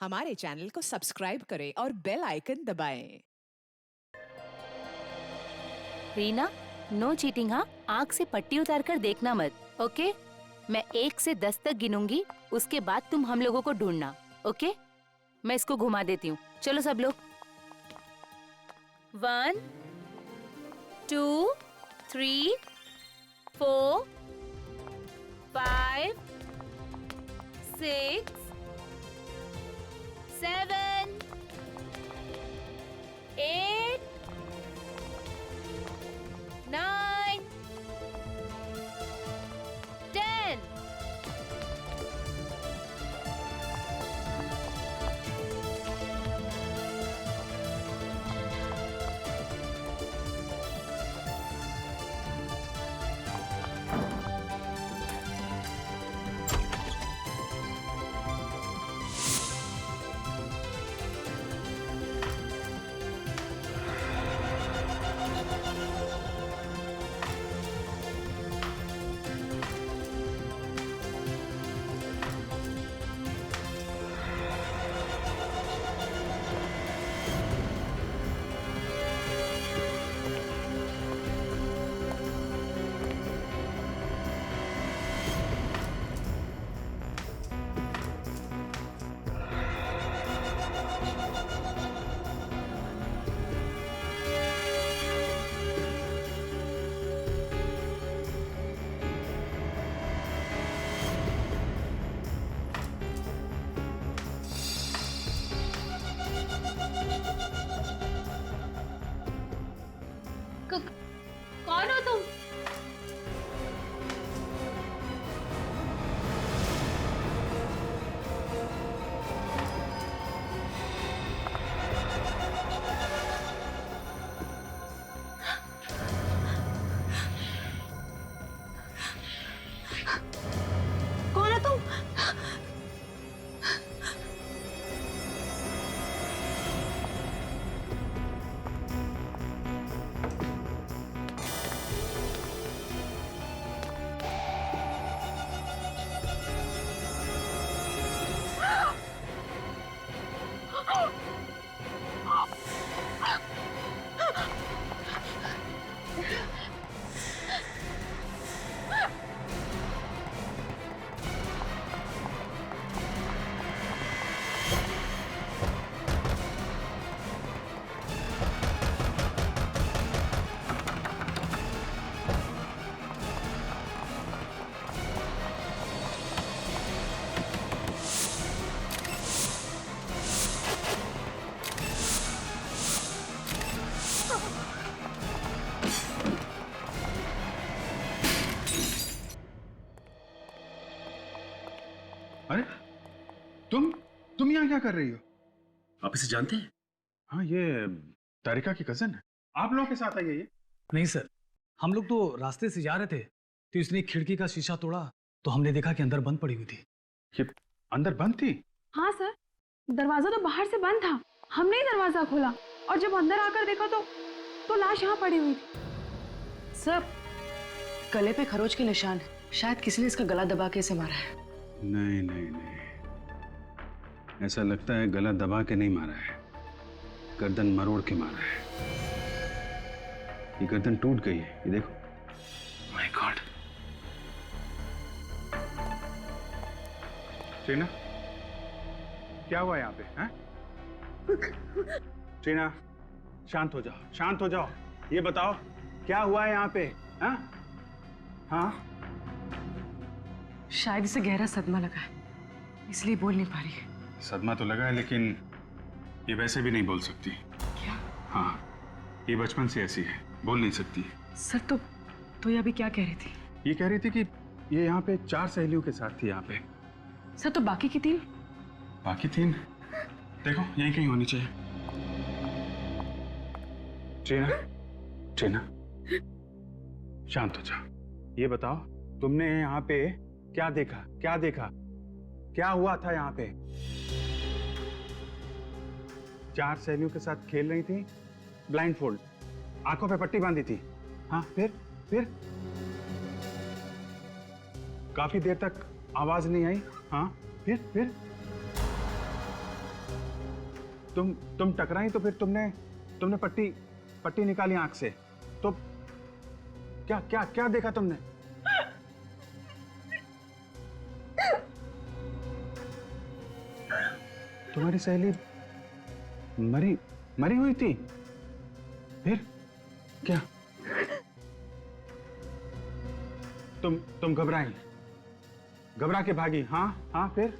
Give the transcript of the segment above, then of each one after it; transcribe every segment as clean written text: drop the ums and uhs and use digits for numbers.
हमारे चैनल को सब्सक्राइब करें और बेल आइकन दबाएं। Reena, no cheating. हाँ, आँख से पट्टी उतार कर देखना मत। ओके, मैं 1 से 10 तक गिनूंगी, उसके बाद तुम हम लोगों को ढूंढना। ओके, मैं इसको घुमा देती हूँ। चलो सब लोग। 1 2 3 4 5 6 7 8 9 10। कौन हो तुम? कौन हो तुम? अरे तुम यहाँ क्या कर रही हो? आप इसे जानते हैं? हाँ, ये तारिका की कजन है। आप लोगों के साथ आई है ये? नहीं सर, हम लोग तो रास्ते से जा रहे थे तो इसने एक खिड़की का शीशा तोड़ा तो हमने देखा कि अंदर बंद पड़ी हुई थी। ये अंदर बंद थी? हाँ सर, दरवाजा तो बाहर से बंद था, हमने ही दरवाजा खोला और जब अंदर आकर देखा तो लाश यहाँ पड़ी हुई थी। सर, गले पे खरोच के निशान है, शायद किसी ने इसका गला दबा के इसे मारा है। नहीं नहीं नहीं, ऐसा लगता है गला दबा के नहीं मारा है, गर्दन मरोड़ के मारा है। ये गर्दन टूट गई है, ये देखो। My God. टीना, क्या हुआ यहाँ पे? हैं? टीना, शांत हो जाओ, शांत हो जाओ। ये बताओ क्या हुआ है यहाँ पे? हाँ हाँ, शायद इसे गहरा सदमा लगा है, इसलिए बोल नहीं पा रही है। सदमा तो लगा है, लेकिन ये वैसे भी नहीं बोल सकती। क्या? हाँ, ये बचपन से ऐसी है, बोल नहीं सकती। सर तो ये अभी क्या कह रही थी? ये कह रही थी कि ये यहाँ पे 4 सहेलियों के साथ थी यहाँ पे। सर, तो बाकी की 3? बाकी 3 देखो यहीं कहीं होनी चाहिए। टीना, टीना, शांत हो जाओ। ये बताओ तुमने यहाँ पे क्या देखा? क्या देखा? क्या हुआ था यहाँ पे? 4 सहेलियों के साथ खेल रही थी, ब्लाइंड फोल्ड, आंखों पे पट्टी बांधी थी। हाँ, फिर काफी देर तक आवाज नहीं आई। हाँ, फिर तुम टकराई तो फिर तुमने पट्टी निकाली आंख से, तो क्या क्या क्या देखा तुमने? तुम्हारी सहेली मरी हुई थी? फिर क्या? तुम घबरा के भागी? हाँ हाँ, फिर?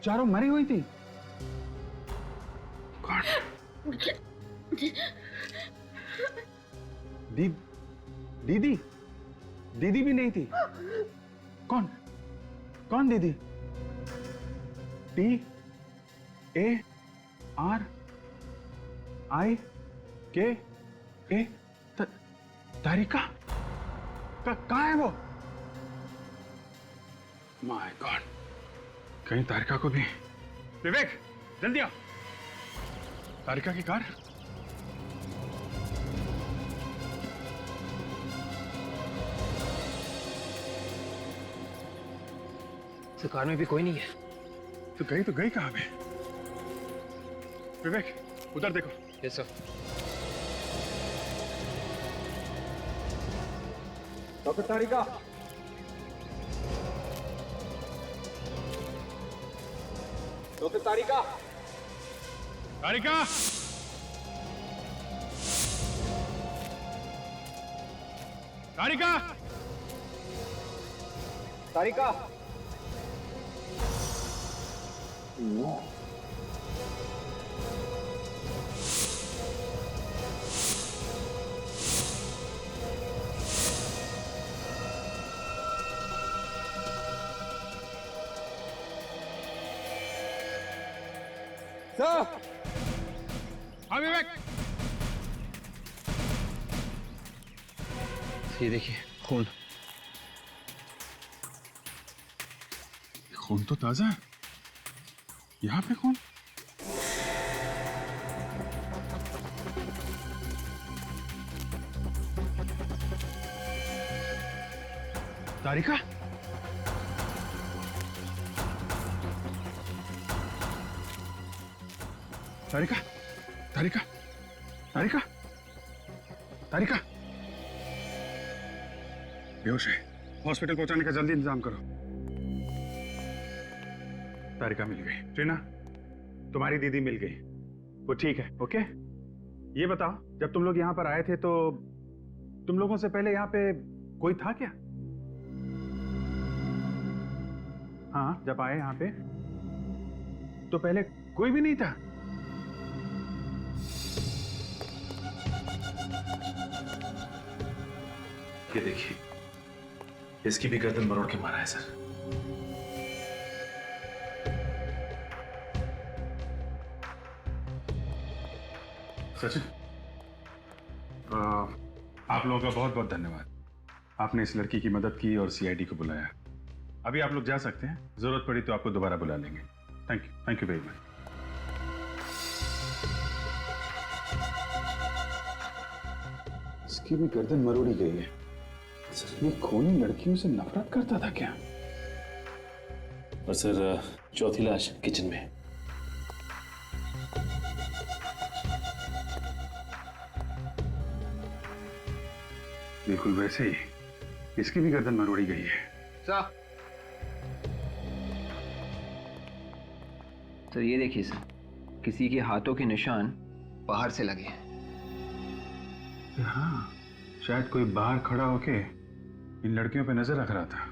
चारों मरी हुई थी? कौन? दीदी भी नहीं थी? कौन दीदी? TARIKA? तारिका? कहाँ है वो? माय गॉड, कहीं तारिका को भी। विवेक, जल्दी आओ। तारिका की कार? तो कार में भी कोई नहीं है। तो गई कहाँ पे? विवेक, उधर देखो। Yes sir. डॉक्टर तारिका, डॉक्टर तारिका, तारिका, तारिका, तारिका। सर, हाँ विवेक, ये देखिए खून। खून तो ताजा है। यहाँ पे खून? तारिका? तारिका, तारिका, तारिका, तारिका बेहोश है। हॉस्पिटल पहुंचाने का जल्दी इंतजाम करो। तारिका मिल गई। ट्रीना, तुम्हारी दीदी मिल गई, वो ठीक है। ओके, ये बताओ, जब तुम लोग यहाँ पर आए थे तो तुम लोगों से पहले यहाँ पे कोई था क्या? हाँ, जब आए यहाँ पे तो पहले कोई भी नहीं था? ये देखिए, इसकी भी गर्दन मरोड़ के मारा है सर। सचिन, आप लोगों का बहुत बहुत धन्यवाद। आपने इस लड़की की मदद की और सीआईडी को बुलाया। अभी आप लोग जा सकते हैं, जरूरत पड़ी तो आपको दोबारा बुला लेंगे। Thank you very much. इसकी भी गर्दन मरोड़ी गई है। ये खूनी लड़कियों से नफरत करता था क्या? और सर, चौथी लाश किचन में। बिल्कुल वैसे ही इसकी भी गर्दन मरोड़ी गई है। सर ये देखिए सर, किसी के हाथों के निशान बाहर से लगे हैं। हाँ, शायद कोई बाहर खड़ा होके इन लड़कियों पे नजर रख रहा था।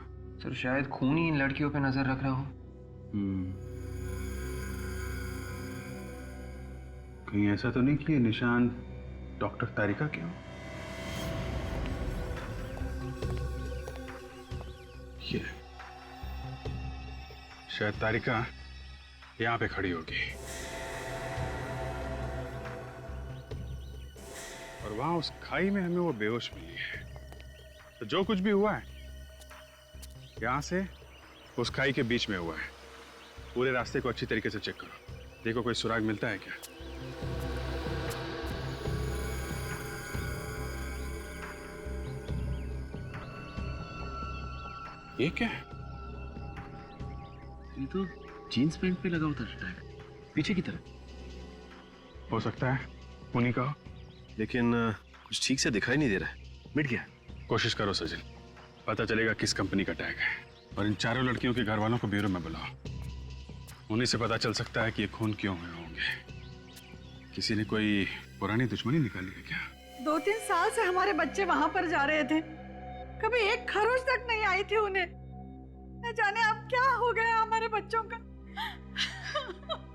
सर शायद खून ही इन लड़कियों पे नजर रख रहा हो। कहीं ऐसा तो नहीं कि ये निशान डॉक्टर तारिका के हो? ये शायद तारिका यहां पे खड़ी होगी और वहां उस खाई में हमें वो बेहोश मिली है। तो जो कुछ भी हुआ है यहां से उस खाई के बीच में हुआ है। पूरे रास्ते को अच्छी तरीके से चेक करो, देखो कोई सुराग मिलता है क्या। ये क्या है? ये तो जीन्स पैंट पे लगा होता टैग, पीछे की तरफ। हो सकता है उन्हीं का हो। लेकिन कुछ ठीक से दिखाई नहीं दे रहा है, मिट गया। कोशिश करो सजिल, पता चलेगा किस कंपनी का टैग है। और इन चारों लड़कियों के घर वालों को ब्यूरो में बुलाओ, उन्हीं से पता चल सकता है कि ये खून क्यों हुए होंगे। किसी ने कोई पुरानी दुश्मनी निकाली है क्या? 2-3 साल से हमारे बच्चे वहां पर जा रहे थे, कभी एक खरोच तक नहीं आई थी उन्हें। न जाने अब क्या हो गया हमारे बच्चों का।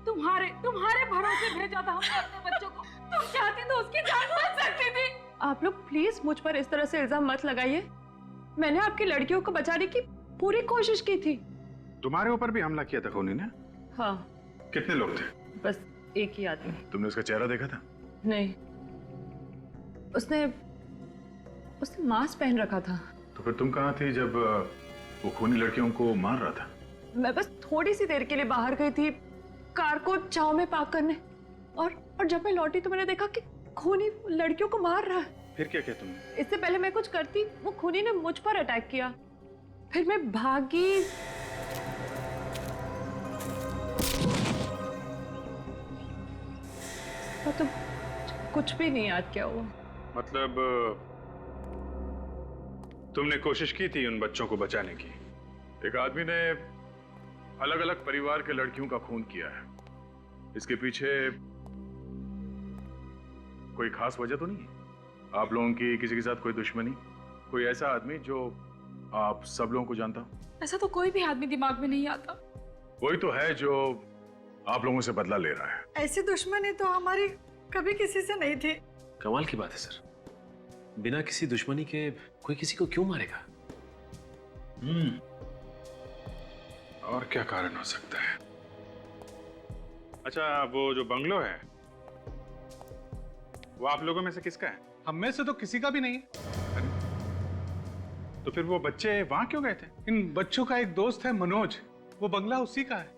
तुम्हारे भरोसे भेजा था हमने अपने बच्चों को। तुम चाहती तो उसकी जान बच सकती थी। आप लोग प्लीज मुझ पर इस तरह से इल्जाम मत लगाइए। मैंने आपकी लड़कियों को बचाने की पूरी कोशिश की थी। तुम्हारे ऊपर भी हमला किया था खूनी ने? हाँ, कितने लोग थे? बस एक ही आदमी। तुमने उसका चेहरा देखा था? नहीं, उसने मास्क पहन रखा था। तो फिर तुम कहाँ थी जब वो खूनी लड़कियों को मार रहा था? मैं बस थोड़ी सी देर के लिए बाहर गई थी कार को चाव में पार्क करने, और जब मैं लौटी तो मैंने देखा कि खूनी लड़कियों को मार रहा है। फिर क्या किया तुमने? इससे पहले मैं कुछ करती, वो खूनी ने मुझ पर अटैक किया। फिर मैं भागी। तो कुछ भी नहीं याद क्या हुआ। मतलब तुमने कोशिश की थी उन बच्चों को बचाने की? एक आदमी ने अलग अलग परिवार के लड़कियों का खून किया है, इसके पीछे कोई खास वजह तो नहीं है? आप लोगों की किसी के साथ कोई दुश्मनी, कोई ऐसा आदमी जो आप सब लोगों को जानता हो? ऐसा तो कोई भी आदमी दिमाग में नहीं आता। वही तो है जो आप लोगों से बदला ले रहा है। ऐसी दुश्मनी तो हमारी कभी किसी से नहीं थी। कमाल की बात है सर, बिना किसी दुश्मनी के कोई किसी को क्यों मारेगा? और क्या कारण हो सकता है? अच्छा, वो जो बंगलो है वो आप लोगों में से किसका है? हम में से तो किसी का भी नहीं है। तो फिर वो बच्चे वहां क्यों गए थे? इन बच्चों का एक दोस्त है मनोज, वो बंगला उसी का है।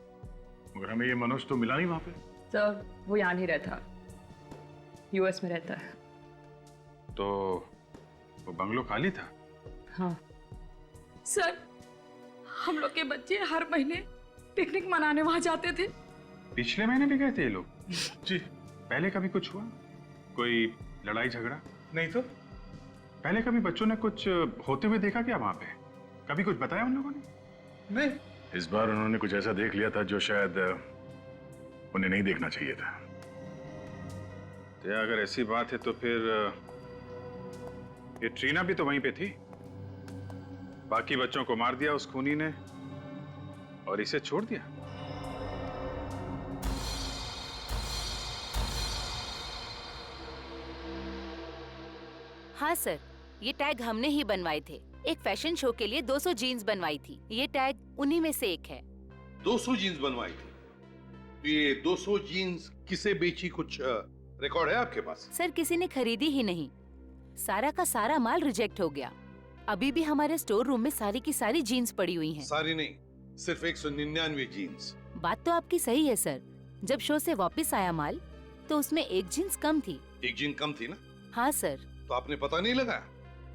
मगर हमें ये मनोज तो मिला नहीं वहां पे। सर, वो यहाँ नहीं रहता, यूएस में रहता है। तो वो बंगलो खाली था? हाँ सर, हम लोग के बच्चे हर महीने पिकनिक मनाने वहां जाते थे। पिछले महीने भी गए थे ये लोग? जी। पहले कभी कुछ हुआ? कोई लड़ाई झगड़ा? नहीं तो पहले कभी बच्चों ने कुछ होते हुए देखा क्या वहां पे? कभी कुछ बताया उन लोगों ने? नहीं। इस बार उन्होंने कुछ ऐसा देख लिया था जो शायद उन्हें नहीं देखना चाहिए था। तो अगर ऐसी बात है तो फिर ये ट्रीना भी तो वहीं पे थी। बाकी बच्चों को मार दिया उस खूनी ने और इसे छोड़ दिया। हाँ सर, ये टैग हमने ही बनवाए थे। एक फैशन शो के लिए 200 जीन्स बनवाई थी। ये टैग उन्हीं में से एक है। 200 जीन्स बनवाई थी? तो ये 200 जीन्स किसे बेची, कुछ रिकॉर्ड है आपके पास? सर, किसी ने खरीदी ही नहीं। सारा का सारा माल रिजेक्ट हो गया। अभी भी हमारे स्टोर रूम में सारी की सारी जीन्स पड़ी हुई हैं। सारी नहीं, सिर्फ 199 जीन्स। बात तो आपकी सही है सर। जब शो से वापस आया माल तो उसमें एक जीन्स कम थी। एक जीन कम थी ना? हाँ सर। तो आपने पता नहीं लगाया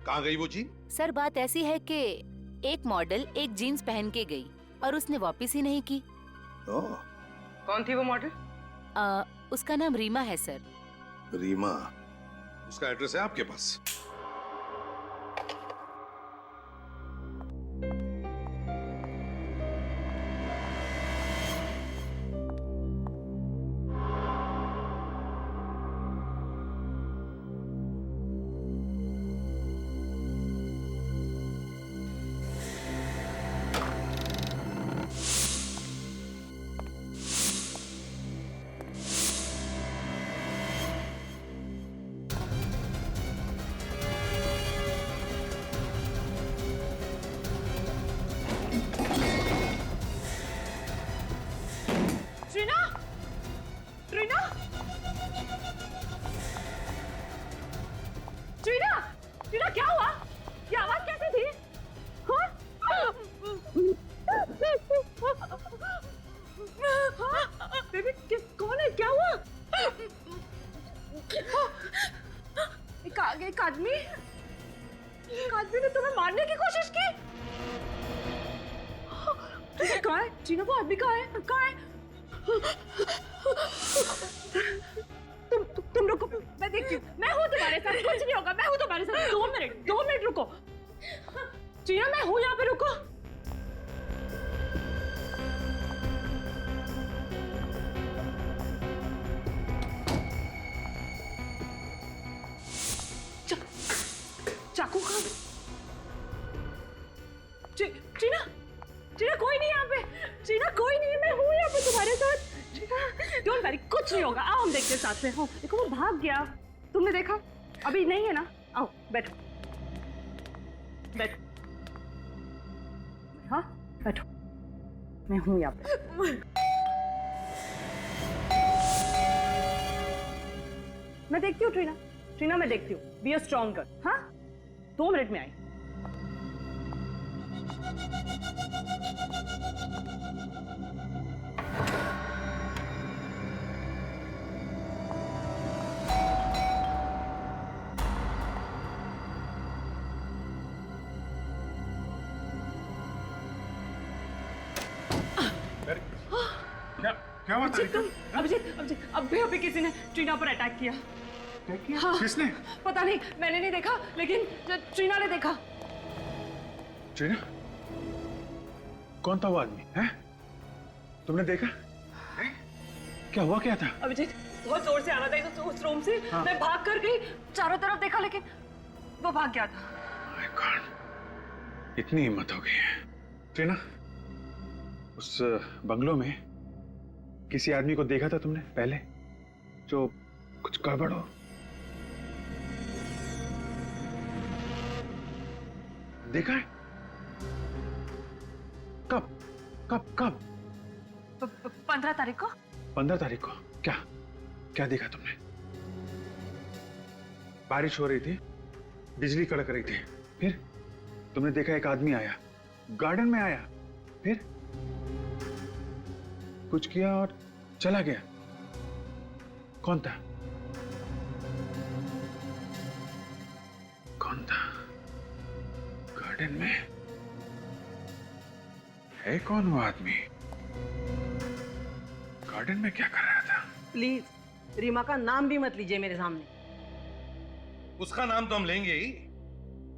कहाँ गई वो जीन? सर, बात ऐसी है कि एक मॉडल एक जीन्स पहन के गई और उसने वापस ही नहीं की। कौन थी वो मॉडल? उसका नाम रीमा है सर। रीमा? उसका एड्रेस है आपके पास? टीना वो आदमी कहाँ है? तुम रुको, मैं देखती हूँ। मैं हूँ तुम्हारे साथ, कुछ नहीं होगा। मैं हूँ तुम्हारे साथ। 2 मिनट रुको। टीना मैं हूँ यहाँ पे, रुको। चाकू कहाँ? टीना कोई नहीं यहाँ पे। टीना कोई नहीं है, मैं हूँ यहाँ पे तुम्हारे साथ। डोंट वरी, कुछ नहीं होगा। आओ हम देखते हैं साथ में। हाँ, देखो वो भाग गया। तुमने देखा? अभी नहीं है ना? आओ बैठो, हाँ बैठो, मैं हूँ यहाँ पे। मैं देखती हूँ टीना मैं देखती हूँ। Be a strong girl. हाँ 2 मिनट में आई। क्या बात है? अभिजीत, अभी किसी ने टीना पर अटैक किया। हाँ, किसने? पता नहीं, मैंने नहीं देखा, लेकिन टीना ने देखा। टीना? कौन था वो आदमी? हैं? तुमने देखा? क्या हुआ, क्या था? अभिजीत बहुत जोर से आ रहा था उस रूम से। हाँ। मैं भाग कर गई, चारों तरफ देखा, लेकिन वो भाग गया था। My God, इतनी हिम्मत हो गई है। टीना, उस बंगलो में किसी आदमी को देखा था तुमने पहले, जो कुछ गड़बड़ हो? देखा है? कब? 15 तारीख को। 15 तारीख को? क्या देखा तुमने? बारिश हो रही थी, बिजली कड़क रही थी, फिर तुमने देखा एक आदमी आया, गार्डन में आया, फिर कुछ किया और चला गया। कौन था? गार्डन में है कौन वो आदमी? गार्डन में क्या कर रहा था? प्लीज रीमा का नाम भी मत लीजिए मेरे सामने। उसका नाम तो हम लेंगे ही,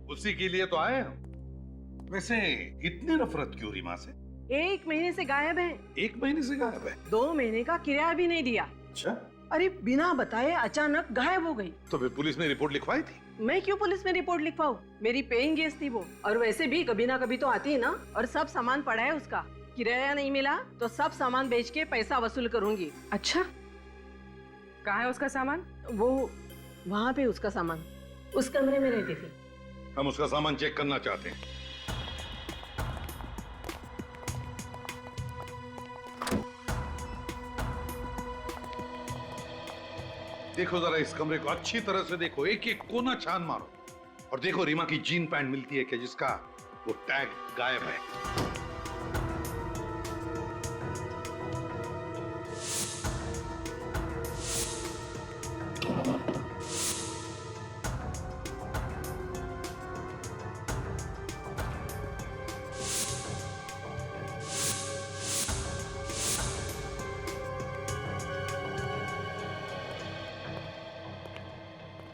उसी के लिए तो आए हम। वैसे इतनी नफरत क्यों रीमा से? 1 महीने से गायब है। 1 महीने से गायब है? 2 महीने का किराया भी नहीं दिया। अच्छा। अरे बिना बताए अचानक गायब हो गई। तो फिर पुलिस ने रिपोर्ट लिखवाई थी? मैं क्यों पुलिस में रिपोर्ट लिखवाऊं? मेरी पेइंग गेस्ट थी वो, और वैसे भी कभी ना कभी तो आती है ना। और सब सामान पड़ा है उसका, किराया नहीं मिला तो सब सामान बेच के पैसा वसूल करूंगी। अच्छा, कहाँ है उसका सामान? वो वहाँ पे उसका सामान, उस कमरे में रहती थी। हम उसका सामान चेक करना चाहते हैं। देखो जरा इस कमरे को अच्छी तरह से देखो, एक एक कोना छान मारो और देखो रीमा की जीन पैंट मिलती है क्या जिसका वो टैग गायब है।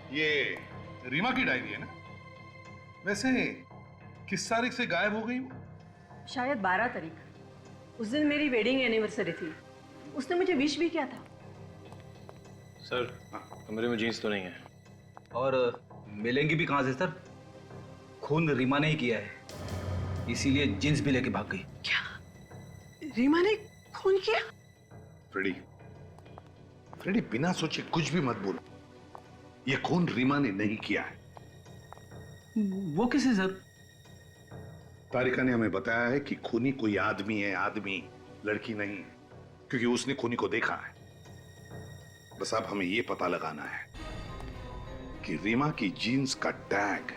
ये रीमा की डायरी है ना? वैसे किस तारीख से गायब हो गई वो? शायद 12 तारीख। उस दिन मेरी वेडिंग एनिवर्सरी थी, उसने मुझे विश भी किया था। सर कमरे में जीन्स तो नहीं है। और मिलेंगी भी कहाँ से सर? खून रीमा ने ही किया है, इसीलिए जीन्स भी लेके भाग गई। क्या रीमा ने खून किया? फ्रेडी बिना सोचे कुछ भी मत बोलो। ये खून रीमा ने नहीं किया है। वो किसे सर? तारिका ने हमें बताया है कि खूनी कोई आदमी है, आदमी, लड़की नहीं, क्योंकि उसने खूनी को देखा है। बस अब हमें यह पता लगाना है कि रीमा की जीन्स का टैग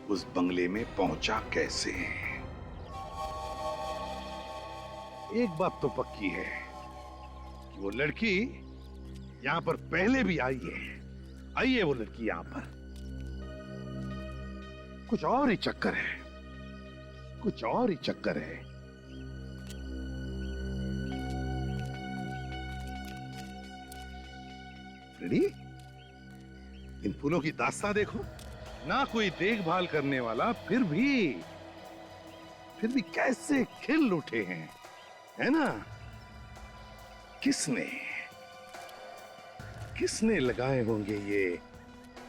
उस बंगले में पहुंचा कैसे। एक बात तो पक्की है कि वो लड़की यहां पर पहले भी आई है वो लड़की यहां पर। कुछ और ही चक्कर है, कुछ और ही चक्कर है। रेडी? इन फूलों की दास्तां देखो, ना कोई देखभाल करने वाला, फिर भी कैसे खिल उठे हैं, है ना? किसने लगाए होंगे ये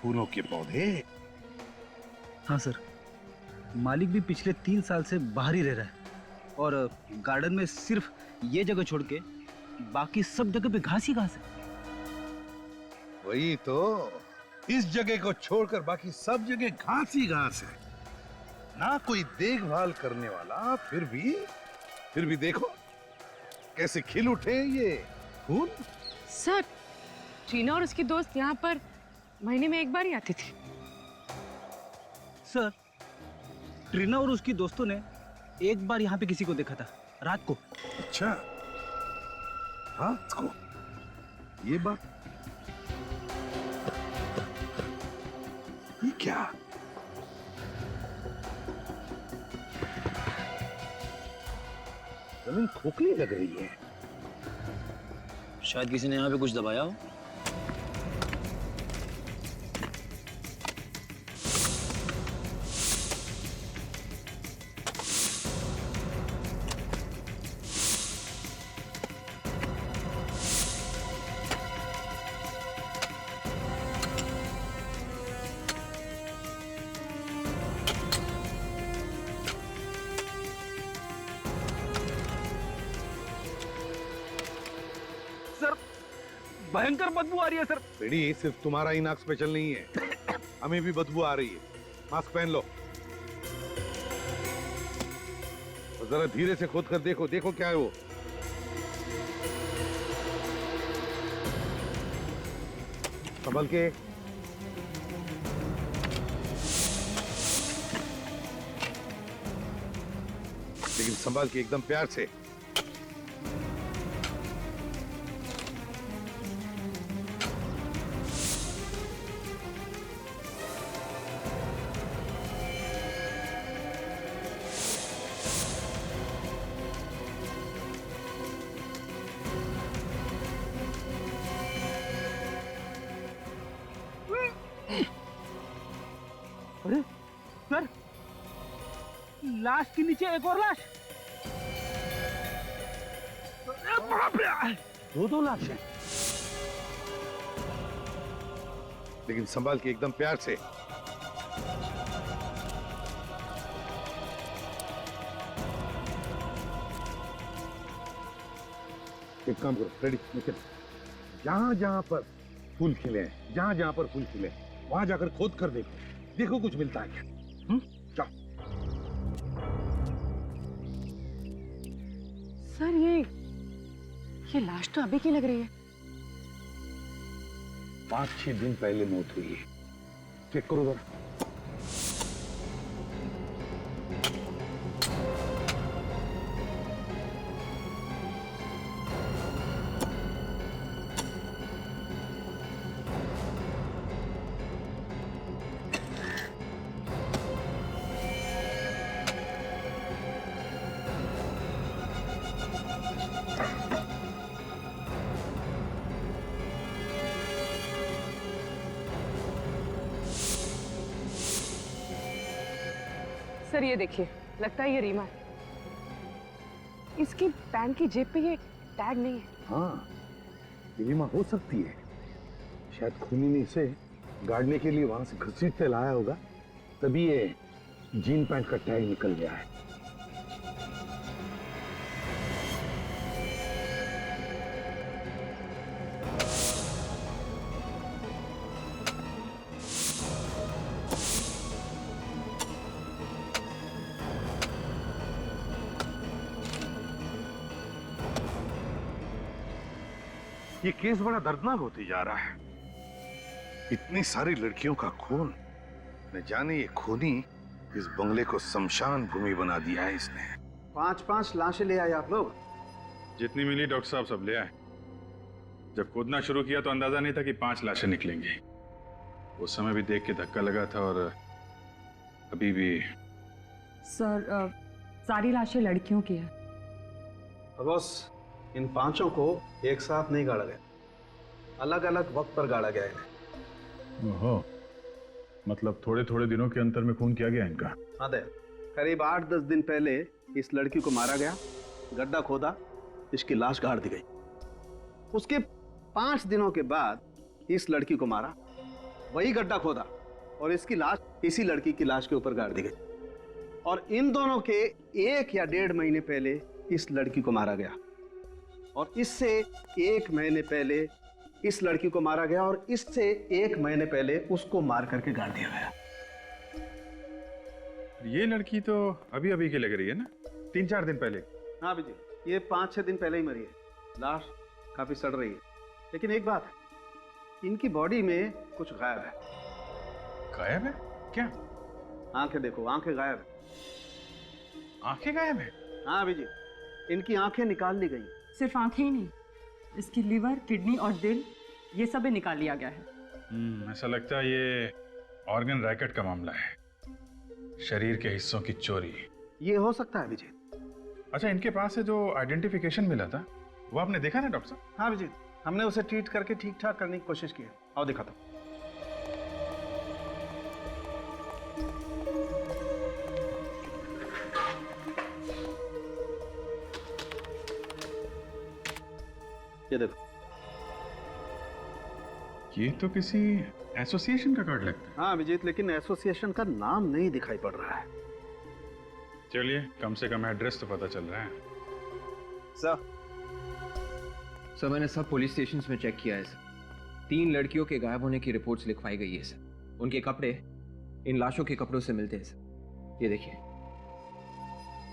फूलों के पौधे? हाँ सर, मालिक भी पिछले 3 साल से बाहर ही रह रहा है और गार्डन में सिर्फ ये जगह छोड़ के बाकी सब जगह पे घास ही घास है। वही तो, इस जगह को छोड़कर बाकी सब जगह घास ही घास है, ना कोई देखभाल करने वाला, फिर भी देखो कैसे खिल उठे हैं ये फूल। सर, टीना और उसकी दोस्त यहाँ पर महीने में एक बार ही आती थी। सर, ट्रीना और उसकी दोस्तों ने एक बार यहाँ पे किसी को देखा था रात को। अच्छा, रात को? ये बात, ये क्या? जमीन खोखली लग रही है। शायद किसी ने यहाँ पे कुछ दबाया हो। भयंकर बदबू आ रही है सर। बेड़ी, सिर्फ तुम्हारा ही नाक स्पेशल नहीं है, हमें भी बदबू आ रही है। मास्क पहन लो और जरा धीरे से खोद कर देखो, देखो क्या है वो। संभल के। लेकिन संभाल के, एकदम प्यार से। अरे सर, लाश के नीचे एक और लाश। दो लाश हैं। लेकिन संभाल के, एकदम प्यार से। एक काम करो, रेडी, निकल। जहां जहां पर फूल खिले हैं, जहां जहां पर फूल खिले, वहां जाकर खोद कर देखो, देखो कुछ मिलता है क्या। जाओ। सर, ये लाश तो अभी की लग रही है। 5-6 दिन पहले मौत हुई है। चेक करो जरा। सर, ये देखिए, लगता है ये रीमा है। इसकी पैंट की जेब पे ये टैग नहीं है। हाँ, ये रीमा हो सकती है। शायद खूनी ने इसे गाड़ने के लिए वहां से घसीटते लाया होगा, तभी ये जीन पैंट का टैग निकल गया है। ये केस बड़ा दर्दनाक होती जा रहा है। इतनी सारी लड़कियों का खून, न जाने ये खूनी इस बंगले को शमशान भूमि बना दिया है इसने। 5-5 लाशें ले आए आप लोग? जितनी मिली डॉक्टर साहब सब ले आए। जब खोदना शुरू किया तो अंदाजा नहीं था कि 5 लाशें निकलेंगी। उस समय भी देख के धक्का लगा था और अभी भी। सर, सारी लाशें लड़कियों की है। बॉस, इन 5 को एक साथ नहीं गाड़ा गया। अलग अलग वक्त पर गाड़ा गया इन्हें। ओहो, मतलब थोड़े थोड़े दिनों के अंतर में खून किया गया इनका। हाँ दे, करीब 8-10 दिन पहले इस लड़की को मारा गया, गड्ढा खोदा, इसकी लाश गाड़ दी गई। उसके 5 दिनों के बाद इस लड़की को मारा, वही गड्ढा खोदा और इसकी लाश इसी लड़की की लाश के ऊपर गाड़ दी गई। और इन दोनों के 1 या 1.5 महीने पहले इस लड़की को मारा गया और इससे 1 महीने पहले इस लड़की को मारा गया और इससे 1 महीने पहले उसको मार करके गाड़ दिया गया। ये लड़की तो अभी अभी की लग रही है ना, 3-4 दिन पहले। हाँ विजय, ये 5-6 दिन पहले ही मरी है। लाश काफी सड़ रही है, लेकिन एक बात है, इनकी बॉडी में कुछ गायब है। गायब है? क्या? आंखें देखो, आंखें गायब है। आंखें गायब है? हाँ विजय, इनकी आंखें निकाल ली गई। सिर्फ आंखें ही नहीं, इसकी लीवर, किडनी और दिल, ये सब भी निकाल लिया गया है। ऐसा लगता है ये ऑर्गन रैकेट का मामला है, शरीर के हिस्सों की चोरी। ये हो सकता है विजय। अच्छा, इनके पास से जो आइडेंटिफिकेशन मिला था वो आपने देखा ना डॉक्टर साहब? हाँ विजय, हमने उसे ट्रीट करके ठीक ठाक करने की कोशिश की है। आओ दिखाता हूं। ये देखो, ये तो किसी एसोसिएशन का कार्ड लगता है। हाँ विजय, लेकिन एसोसिएशन का नाम नहीं दिखाई पड़ रहा है। चलिए, कम से कम एड्रेस तो पता चल रहा है। सर मैंने सब पुलिस स्टेशंस में चेक किया है सर। 3 लड़कियों के गायब होने की रिपोर्ट्स लिखवाई गई है सर। उनके कपड़े इन लाशों के कपड़ों से मिलते हैं सर। ये देखिए।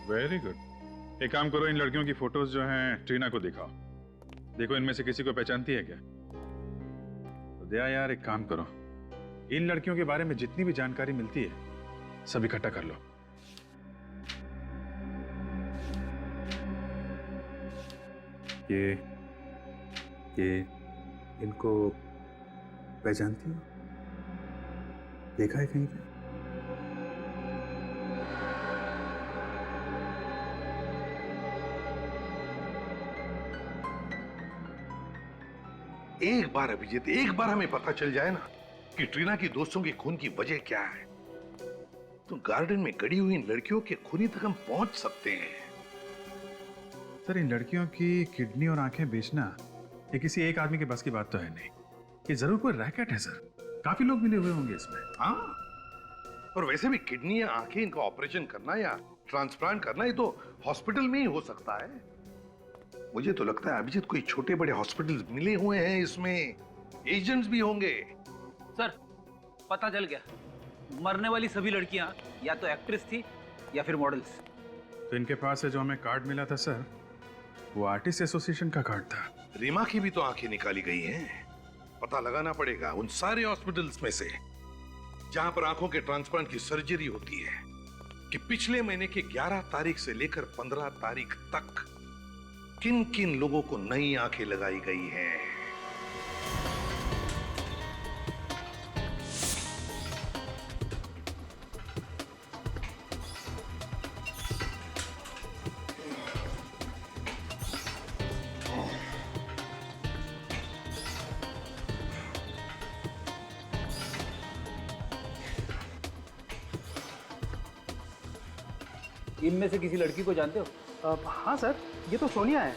Very good. एक काम करो, इन लड़कियों की फोटोज जो हैं ट्रीना को दिखाओ। देखो इनमें से किसी को पहचानती है क्या? तो दया यार, एक काम करो, इन लड़कियों के बारे में जितनी भी जानकारी मिलती है सब इकट्ठा कर लो। ये इनको पहचानती हो? देखा है कहीं पे? एक बार अभिजीत, एक बार हमें पता चल जाए ना कि ट्रीना की दोस्तों के खून की वजह क्या है, तो गार्डन में गड़ी हुई इन लड़कियों के खूनी तक हम पहुंच सकते हैं। सर, इन लड़कियों की किडनी और आंखें बेचना ये किसी एक आदमी के बस की बात तो है नहीं। ये जरूर कोई रैकेट है सर, काफी लोग मिले हुए होंगे इसमें। हाँ, और वैसे भी किडनी या आंखें इनका ऑपरेशन करना या ट्रांसप्लांट करना ये तो हॉस्पिटल में ही हो सकता है। मुझे तो लगता है अभिजीत कोई छोटे बड़े हॉस्पिटल मिले हुए हैं, इसमें एजेंट्स भी होंगे। सर, पता चल गया, मरने वाली सभी लड़कियां या तो एक्ट्रेस थी या फिर मॉडल्स। तो इनके पास से जो हमें कार्ड मिला था सर, वो आर्टिस्ट एसोसिएशन का कार्ड था। रीमा की भी तो आंखें निकाली गई हैं। पता लगाना पड़ेगा उन सारे हॉस्पिटल्स में से जहां पर आंखों के ट्रांसप्लांट की सर्जरी होती है कि पिछले महीने के 11 तारीख से लेकर 15 तारीख तक किन किन लोगों को नई आंखें लगाई गई हैं। इनमें से किसी लड़की को जानते हो? हाँ सर, ये तो सोनिया है,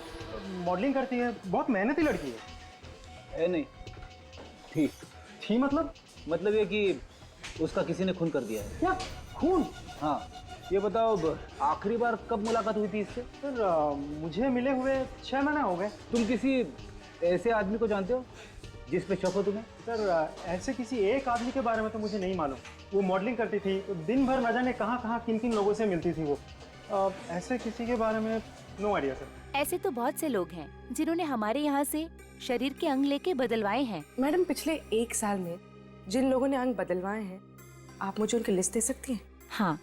मॉडलिंग करती है, बहुत मेहनती लड़की है। नहीं थी मतलब ये कि उसका किसी ने खून कर दिया है। क्या खून? हाँ, ये बताओ आखिरी बार कब मुलाकात हुई थी इससे? सर मुझे मिले हुए 6 महीने हो गए। तुम किसी ऐसे आदमी को जानते हो जिस पे शक हो तुम्हें? सर ऐसे किसी एक आदमी के बारे में तो मुझे नहीं मालूम। वो मॉडलिंग करती थी, तो दिन भर न जाने कहाँ कहाँ किन किन लोगों से मिलती थी वो। ऐसे किसी के बारे में नो आइडिया सर। ऐसे तो बहुत से लोग हैं जिन्होंने हमारे यहाँ से शरीर के अंग लेके बदलवाए हैं। मैडम, पिछले 1 साल में जिन लोगों ने अंग बदलवाए हैं, आप मुझे उनकी लिस्ट दे सकती हैं? हाँ,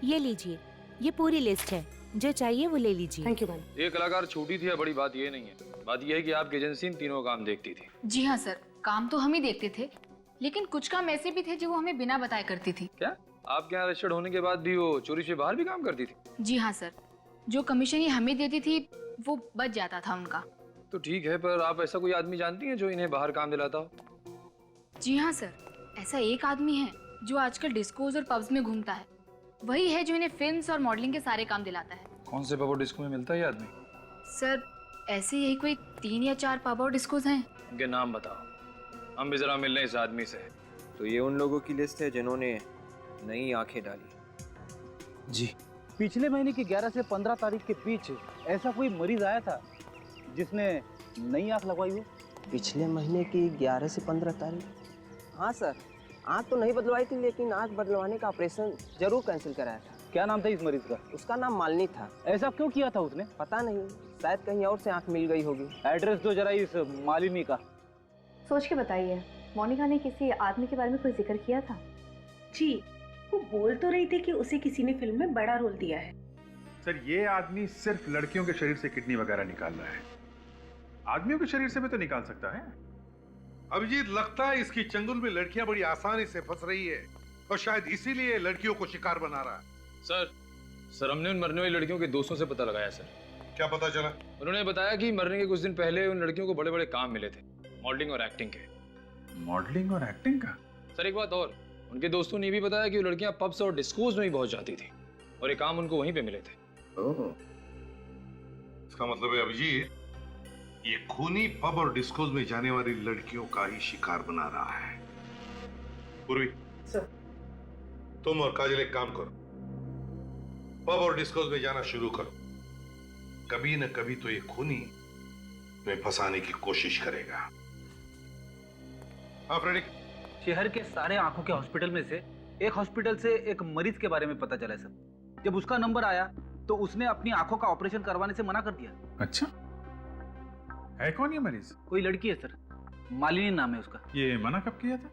ये लीजिए, ये पूरी लिस्ट है, जो चाहिए वो ले लीजिए। Thank you madam. ये कलाकार छोटी थी या बड़ी, बात ये नहीं है। बात ये है कि आपकी एजेंसी इन तीनों काम देखती थी। जी हाँ सर, काम तो हम ही देखते थे, लेकिन कुछ काम ऐसे भी थे जो वो हमें बिना बताए करती थी। क्या आपके यहाँ रजिस्टर्ड होने के बाद भी वो चोरी से बाहर भी काम करती थी? जी हाँ सर, जो कमीशन ये हमें देती थी वो बच जाता था उनका। तो ठीक है, पर आप ऐसा कोई आदमी जानती हैं जो इन्हें बाहर काम दिलाता हो? जी हाँ सर, ऐसा एक आदमी है जो आजकल डिस्कोज और पब्स में घूमता है। वही है जो इन्हें फिल्म्स और मॉडलिंग के सारे काम दिलाता है। कौन से पब और डिस्को में मिलता है ये आदमी? सर ऐसे यही कोई 3 या 4 पब और डिस्कोज हैं। इनके नाम बताओ, हम भी जरा मिल रहे इस आदमी से। तो ये उन लोगों की लिस्ट है जिन्होंने नई आंखें डाली। जी, पिछले महीने की 11 से 15 तारीख के बीच ऐसा कोई मरीज आया था जिसने नई आंख लगवाई हो? पिछले महीने की 11 से 15 तारीख? हाँ सर, आंख तो नहीं बदलवाई थी, लेकिन आंख बदलवाने का ऑपरेशन जरूर कैंसिल कराया था। क्या नाम था इस मरीज का? उसका नाम मालिनी था। ऐसा क्यों किया था उसने? पता नहीं, शायद कहीं और से आंख मिल गई होगी। एड्रेस दो जरा इस मालिनी का। सोच के बताइए, मोनिका ने किसी आदमी के बारे में कोई जिक्र किया था? जी, वो बोल तो रही थी कि उसे किसी ने फिल्म में बड़ा रोल दिया है। सर, ये आदमी सिर्फ लड़कियों के शरीर से किडनी वगैरह निकाल रहा है, आदमियों के शरीर से भी तो निकाल सकता है। अभिजीत, लगता है इसकी चंगुल में लड़कियां बड़ी आसानी से फंस रही है और शायद इसीलिए लड़कियों को शिकार बना रहा है। सर हमने उन मरने वाली लड़कियों के दोस्तों से पता लगाया सर। क्या पता चला? उन्होंने बताया कि मरने के कुछ दिन पहले उन लड़कियों को बड़े बड़े काम मिले थे, मॉडलिंग और एक्टिंग के। मॉडलिंग और एक्टिंग का? सर एक बात और, उनके दोस्तों ने भी बताया कि वो लड़कियां पब्स और डिस्कोज में भी बहुत जाती थी और ये काम उनको वहीं पे मिले थे। इसका मतलब है अभिजीत, ये खूनी पब और डिस्कोज में जाने वाली लड़कियों का ही शिकार बना रहा है। पूर्वी सर, तुम और काजल एक काम करो, पब और डिस्कोज में जाना शुरू करो। कभी न कभी तो ये खूनी तुम्हें फंसाने की कोशिश करेगा। हाँ फ्रेडिक। शहर के सारे आंखों के हॉस्पिटल में से एक हॉस्पिटल से एक मरीज के बारे में पता चला सर। जब उसका नंबर आया तो उसने अपनी आंखों का ऑपरेशन करवाने से मना कर दिया। अच्छा, है कौन ये मरीज? कोई लड़की है सर, मालिनी नाम है उसका। ये मना कब किया था?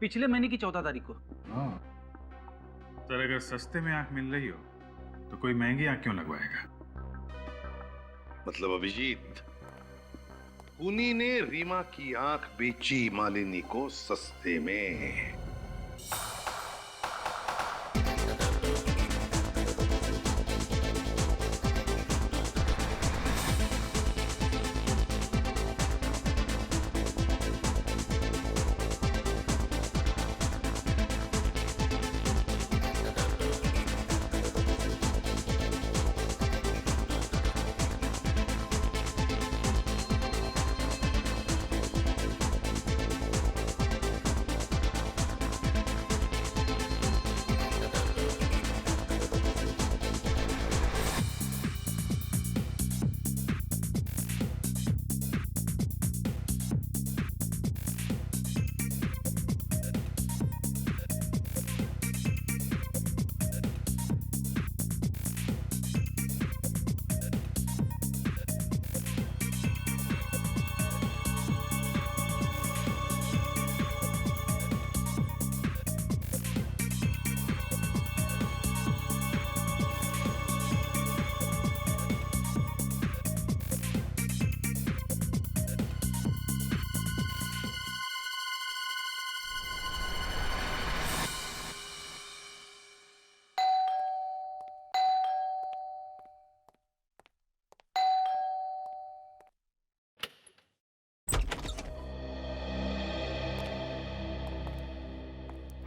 पिछले महीने की 14 तारीख को। सर, अगर सस्ते में आंख मिल रही हो तो कोई महंगी आंख क्यों लगवाएगा? मतलब अभिजीत, खूनी ने रीमा की आंख बेची मालिनी को सस्ते में।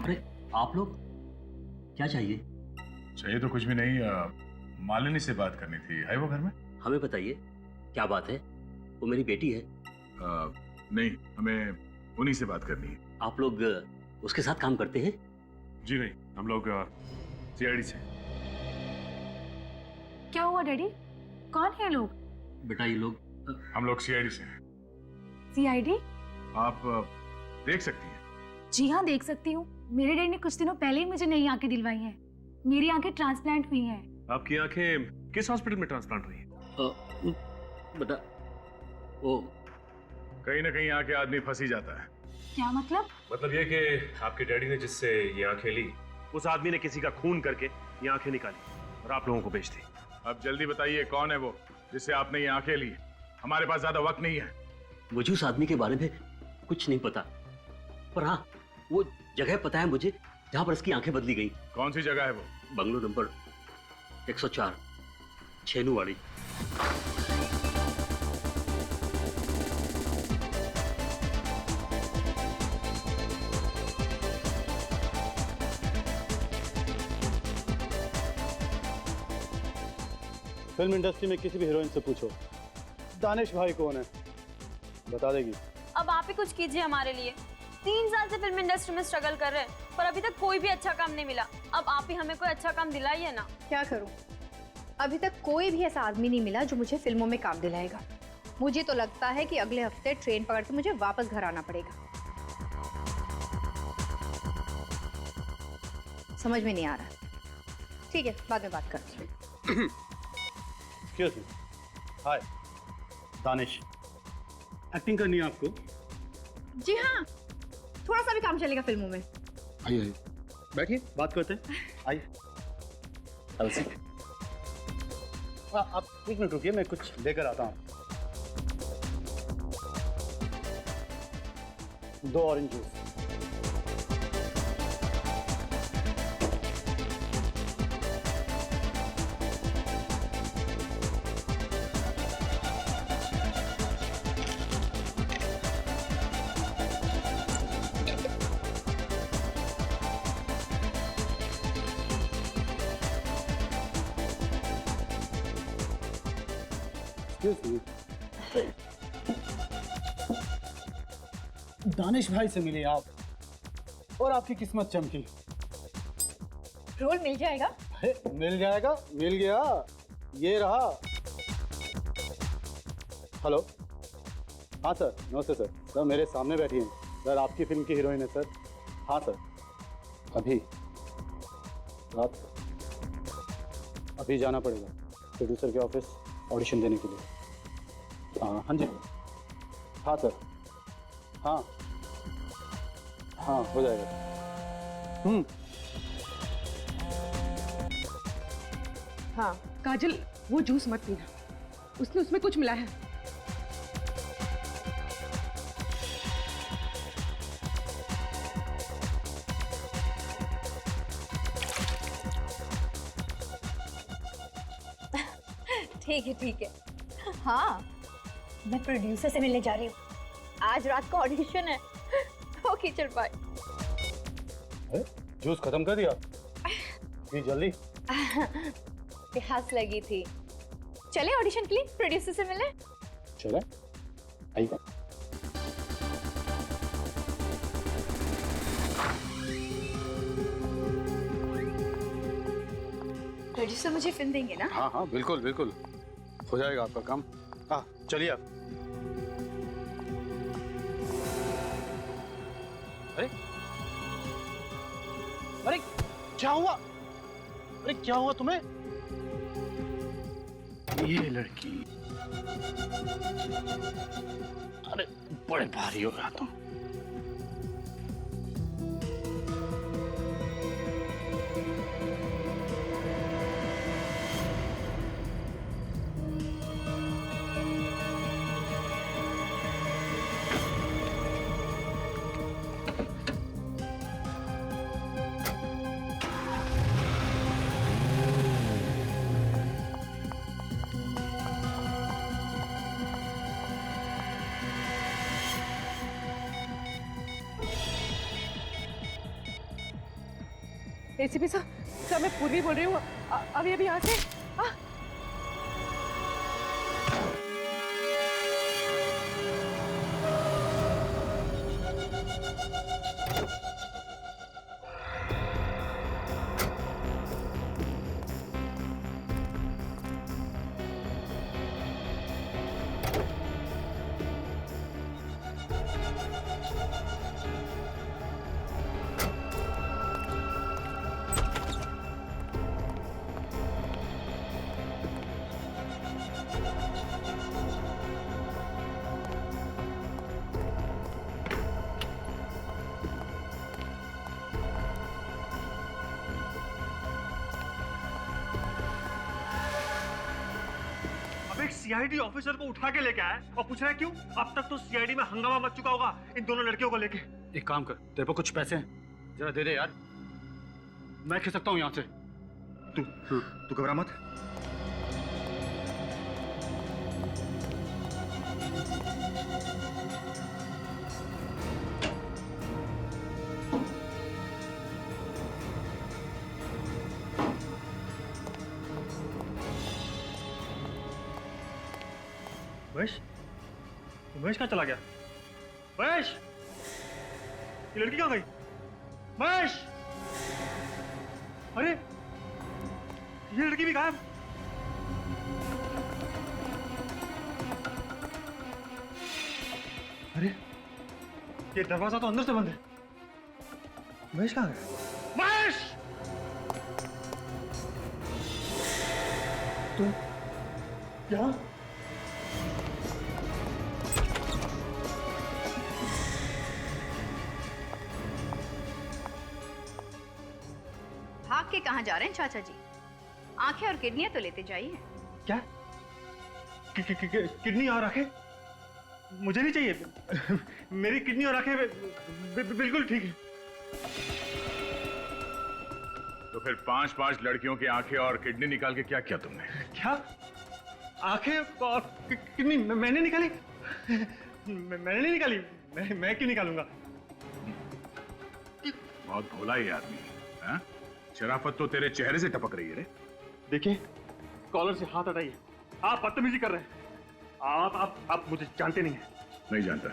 अरे आप लोग, क्या चाहिए? चाहिए तो कुछ भी नहीं, मालिनी से बात करनी थी। है वो घर में? हमें बताइए, क्या बात है? वो मेरी बेटी है। नहीं, हमें उन्हीं से बात करनी है। आप लोग उसके साथ काम करते हैं? जी नहीं, हम लोग सीआईडी से। क्या हुआ डैडी? कौन है लोग? बेटा ये लोग, हम लोग सीआईडी से हैं। सीआईडी? आप देख सकती हैं। जी हाँ, देख सकती हूँ। मेरे डैडी ने कुछ दिनों पहले ही मुझे नई आंखें दिलवाई हैं। मेरी आंखें ट्रांसप्लांट हुई हैं। आपकी आंखें किस हॉस्पिटल में ट्रांसप्लांट हुई हैं? बेटा वो कहीं ना कहीं आके आदमी फंस ही जाता है। क्या मतलब? मतलब ये कि आपके डैडी ने जिससे ये आंखें ली, उस आदमी ने किसी का खून करके ये आंखें निकाली और आप लोगों को बेच दी। अब जल्दी बताइए, कौन है वो जिससे आपने ये आंखें ली? हमारे पास ज्यादा वक्त नहीं है। मुझे उस आदमी के बारे में कुछ नहीं पता, पर हाँ वो जगह पता है मुझे जहाँ पर इसकी आंखें बदली गई। कौन सी जगह है वो? बंगलो नंबर 104, छेनू वाली। फिल्म इंडस्ट्री में किसी भी हीरोइन से पूछो दानिश भाई कौन है, बता देगी। अब आप ही कुछ कीजिए हमारे लिए। 3 साल से फिल्म इंडस्ट्री में स्ट्रगल कर रहे हैं पर अभी तक कोई भी अच्छा काम नहीं मिला। अब आप ही हमें कोई अच्छा काम दिलाइए ना। क्या करूं? अभी तक कोई भी ऐसा आदमी नहीं मिला जो मुझे फिल्मों में काम दिलाएगा। मुझे तो लगता है कि अगले हफ्ते ट्रेन पकड़ के मुझे वापस घर आना पड़ेगा। समझ में नहीं आ रहा। ठीक है, बाद में बात करती हूँ। Excuse me. Hi Danish, acting करनी है आपको? जी हाँ, थोड़ा सा भी काम चलेगा फिल्मों में। आइए बैठिए, बात करते हैं। आइए। आप 1 मिनट रुकिए, मैं कुछ लेकर आता हूँ। 2 ऑरेंज जूस। दानिश भाई से मिले आप और आपकी किस्मत चमकी। रोल मिल जाएगा? मिल जाएगा, मिल गया, ये रहा। हेलो, हाँ सर, नमस्ते सर। सर मेरे सामने बैठी हैं सर, आपकी फिल्म की हीरोइन है सर। हाँ सर, अभी रात अभी जाना पड़ेगा प्रोड्यूसर के ऑफिस ऑडिशन देने के लिए। हाँ जी, हाँ सर, हाँ हाँ हो जाएगा। हाँ काजल, वो जूस मत पीना, उसने उसमें कुछ मिला है। ठीक है। हाँ, मैं प्रोड्यूसर से मिलने जा रही हूँ। आज रात को ऑडिशन है तो की चल पाए। जूस खत्म कर दिया? जी जल्दी। प्यास लगी थी। चले ऑडिशन के लिए प्रोड्यूसर से मिले। चले, आइए। प्रोड्यूसर मुझे फिल्म देंगे ना? हाँ हाँ बिल्कुल बिल्कुल, हो जाएगा आपका काम। हाँ चलिए आप। अरे अरे क्या हुआ? अरे क्या हुआ तुम्हें? ये लड़की, अरे बड़े भारी हो गया तुम। एसीपी साहब, सर मैं पूर्वी बोल रही हूँ। अभी यहाँ से सीआईडी ऑफिसर को उठा के लेके आया और पूछ रहा है क्यों? अब तक तो सीआईडी में हंगामा मच चुका होगा इन दोनों लड़कियों को लेके। एक काम कर, तेरे पे कुछ पैसे हैं, जरा दे दे यार, मैं खिसकता हूँ यहाँ से। तू घबरा मत। महेश, महेश कहाँ चला गया? महेश, ये लड़की कहाँ गई? महेश, अरे ये लड़की भी गायब। अरे ये दरवाजा तो अंदर से बंद है। महेश कहाँ गया? महेश, तुम यहाँ? भाग के कहाँ जा रहे हैं चाचा जी? आंखें और किडनियां तो लेते जाइए। क्या? किडनी और आंखें? मुझे नहीं चाहिए। मेरी किडनी और आंखें बिल्कुल ठीक है। तो फिर 5-5 लड़कियों की आंखें और किडनी निकाल के क्या किया तुमने? क्या? आंखें और किडनी मैंने निकाली? मैंने नहीं निकाली। मैं क्यों निकालूंगा? बहुत भोला ये आदमी है। शराफत तो तेरे चेहरे से टपक रही है रे। देखिए, कॉलर से हाथ हटाइए। आप बदतमीजी कर रहे हैं। आप मुझे जानते नहीं हैं। नहीं जानता।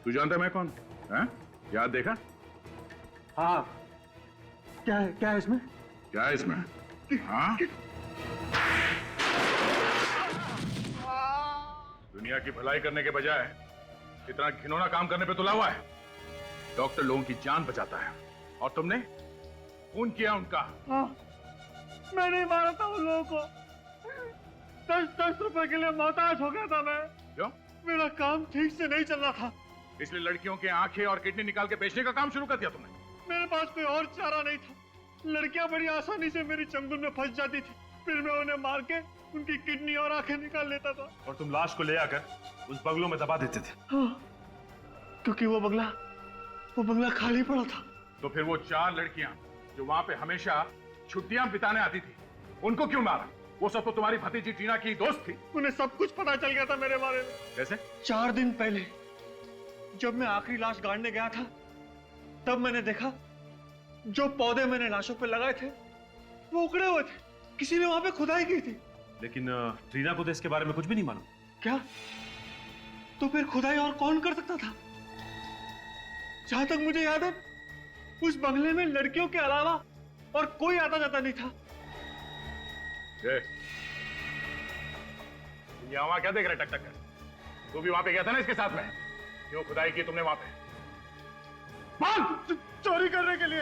तू जानता मैं कौन? हैं? याद देखा? हाँ। क्या है इसमें? क्या है इसमें? हाँ? दुनिया की भलाई करने के बजाय इतना घिनौना काम करने पे तुला हुआ है। डॉक्टर लोगों की जान बचाता है और तुमने खून किया उनका। हाँ, मैंने मारा था उन लोगों को। 10 रुपए के लिए मोहताज हो गया था मैं। क्यों? मेरा काम ठीक से नहीं चल रहा था, इसलिए लड़कियों के आंखें और किडनी निकाल के बेचने का काम शुरू कर दिया तुमने। मेरे पास कोई और चारा नहीं था। लड़कियां बड़ी आसानी से मेरी चंगुल में फंस जाती थी, फिर मैं उन्हें मार के उनकी किडनी और आंखें निकाल लेता था। और तुम लाश को ले आकर उस बंगलों में दबा देते थे। हाँ, क्योंकि वो बंगला खाली पड़ा था। तो फिर वो 4 लड़कियां जो वहां पे हमेशा छुट्टियां बिताने आती थी, उनको क्यों मारा? वो सब तो तुम्हारी भतीजी टीना की दोस्त थी। उन्हें सब कुछ पता चल गया था मेरे बारे में। कैसे? 4 दिन पहले जब मैं आखिरी लाश गाड़ने गया था, तब मैंने देखा जो पौधे मैंने लाशों पे लगाए थे वो उखड़े हुए थे। किसी ने वहां पे खुदाई की थी। लेकिन टीना को तो इसके बारे में कुछ भी नहीं मालूम। क्या? तो फिर खुदाई और कौन कर सकता था? जहां तक मुझे याद है, उस बंगले में लड़कियों के अलावा और कोई आता जाता नहीं था। यहाँ क्या देख रहे टक टक कर? तू भी वहां पे गया था ना इसके साथ में? क्यों खुदाई की तुमने वहां पे? चोरी करने के लिए।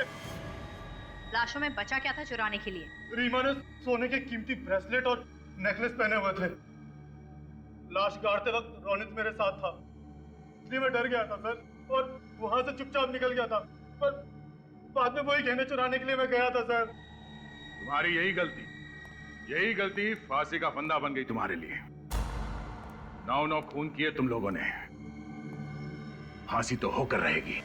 लाशों में बचा क्या था चुराने के लिए? रीमा ने सोने के कीमती ब्रेसलेट और नेकलेस पहने हुए थे। लाश गाड़ते वक्त रोनित मेरे साथ था, इसलिए मैं डर गया था सर, और वहां से चुपचाप निकल गया था। पर बाद में वही गहने चुराने के लिए मैं गया था सर। तुम्हारी यही गलती फांसी का फंदा बन गई तुम्हारे लिए। 9 खून किए तुम लोगों ने, फांसी तो होकर रहेगी।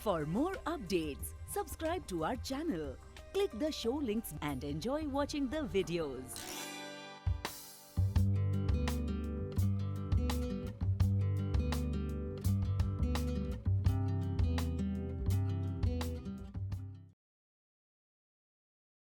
For more updates, subscribe to our channel, click the show links and enjoy watching the videos.